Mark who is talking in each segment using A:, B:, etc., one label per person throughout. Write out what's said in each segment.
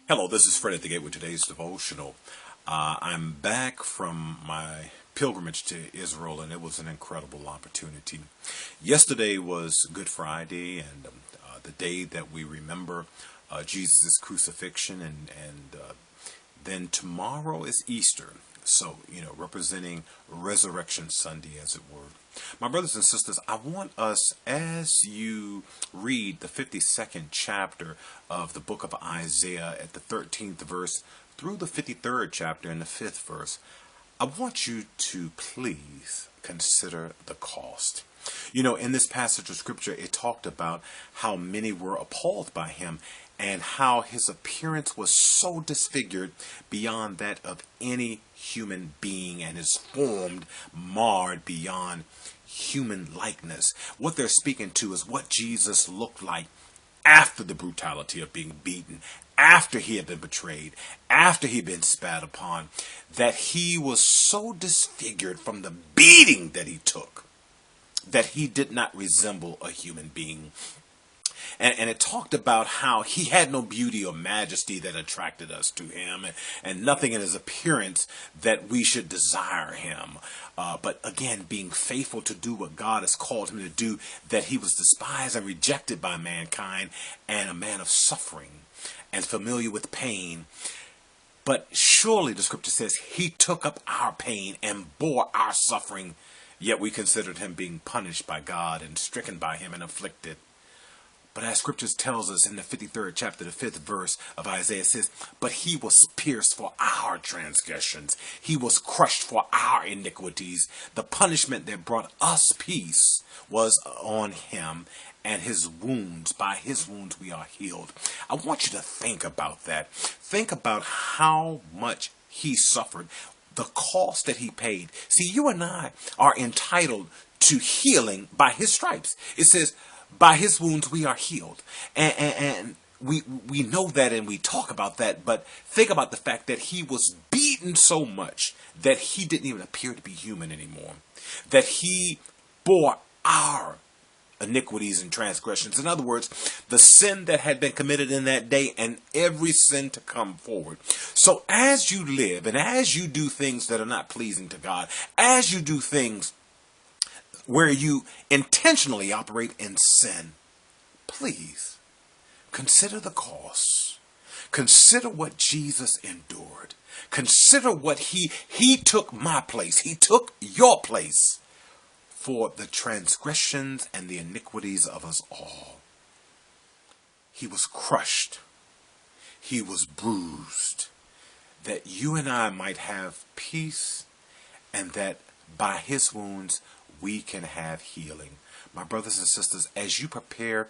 A: Hello, this is Fred at the Gate with today's devotional. I'm back from my pilgrimage to Israel, and it was an incredible opportunity. Yesterday was Good Friday, and the day that we remember Jesus' crucifixion, and then tomorrow is Easter. So, representing Resurrection Sunday, as it were. My brothers and sisters, I want us, as you read the 52nd chapter of the book of Isaiah at the 13th verse through the 53rd chapter and the 5th verse, I want you to please consider the cost. In this passage of scripture, it talked about how many were appalled by him and how his appearance was so disfigured beyond that of any human being, and his form marred beyond human likeness. What they're speaking to is what Jesus looked like after the brutality of being beaten, after he had been betrayed, after he'd been spat upon, that he was so disfigured from the beating that he took that he did not resemble a human being. And it talked about how he had no beauty or majesty that attracted us to him, and nothing in his appearance that we should desire him. But again, being faithful to do what God has called him to do, that he was despised and rejected by mankind, and a man of suffering and familiar with pain. But surely the scripture says he took up our pain and bore our suffering, yet we considered him being punished by God and stricken by him and afflicted. But as scriptures tells us in the 53rd chapter, the 5th verse of Isaiah says, but he was pierced for our transgressions. He was crushed for our iniquities. The punishment that brought us peace was on him, and his wounds, by his wounds we are healed. I want you to think about that. Think about how much he suffered, the cost that he paid. See, you and I are entitled to healing by his stripes. It says, by his wounds we are healed. And we know that, and we talk about that, but think about the fact that he was beaten so much that he didn't even appear to be human anymore. That he bore our iniquities and transgressions. In other words, the sin that had been committed in that day and every sin to come forward. So as you live and as you do things that are not pleasing to God, as you do things where you intentionally operate in sin, please consider the cost. Consider what Jesus endured. Consider what he took my place. He took your place for the transgressions and the iniquities of us all. He was crushed. He was bruised, that you and I might have peace, and that by his wounds we can have healing. My brothers and sisters, as you prepare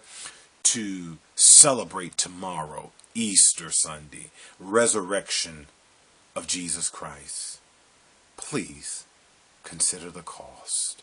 A: to celebrate tomorrow, Easter Sunday, resurrection of Jesus Christ, please consider the cost.